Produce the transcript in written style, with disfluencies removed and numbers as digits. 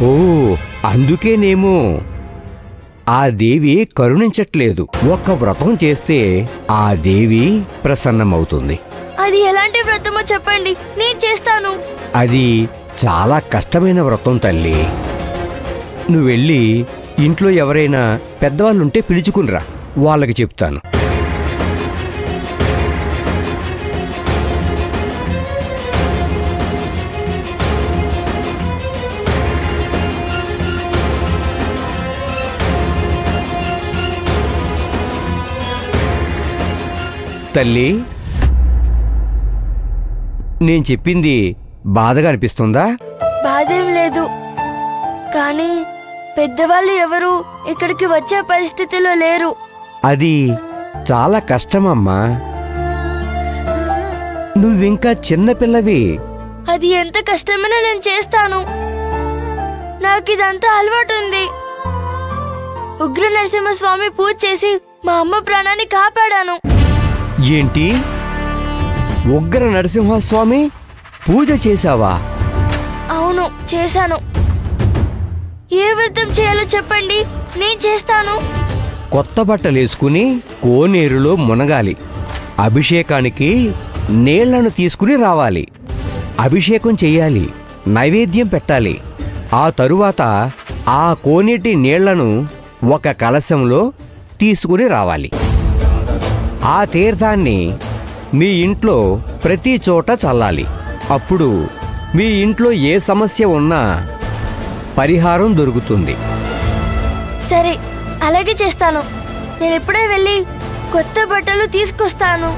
ఓ అందుకేనేమో ఆ దేవి కరుణించట్లేదు. ఒక్క వ్రతం చేస్తే ఆ దేవి ప్రసన్నమవుతుంది. అది ఎలాంటి వ్రతమో చెప్పండి, నేను చేస్తాను. అది చాలా కష్టమైన వ్రతం తల్లి. నువ్వు వెళ్ళి ఇంట్లో ఎవరైనా పెద్దవాళ్ళుంటే పిలుచుకునిరా, వాళ్ళకి చెప్తాను. తల్లి, నేను చెప్పింది బాధగా అనిపిస్తుందా? బాధేం లేదు, కానీ పెద్దవాళ్ళు ఎవరు ఇక్కడికి వచ్చే పరిస్థితిలో లేరు. అది చాలా కష్టమమ్మా. నువ్వింకా చిన్నపిల్లవి. అది ఎంత కష్టమైనా నేను చేస్తాను. నాకిదంతా అలవాటు ఉంది. ఉగ్ర నరసింహస్వామి పూజ చేసి మా అమ్మ ప్రాణాన్ని కాపాడాను. ఏంటి, ఉగ్ర నరసింహస్వామి పూజ చేశావా? అవును, చేశాను. ఏ వ్రతం చేయాలో చెప్పండి, నేను చేస్తాను. కొత్త బట్టలేసుకుని కోనేరులో మునగాలి. అభిషేకానికి నీళ్లను తీసుకుని రావాలి. అభిషేకం చెయ్యాలి, నైవేద్యం పెట్టాలి. ఆ తరువాత ఆ కోనేటి నీళ్లను ఒక కలశంలో తీసుకుని రావాలి. ఆ తీర్థాన్ని మీ ఇంట్లో ప్రతి చోట చల్లాలి. అప్పుడు మీ ఇంట్లో ఏ సమస్య ఉన్నా పరిహారం దొరుకుతుంది. సరే, అలాగే చేస్తాను. నేను ఇప్పుడే వెళ్ళి కొత్త బట్టలు తీసుకొస్తాను.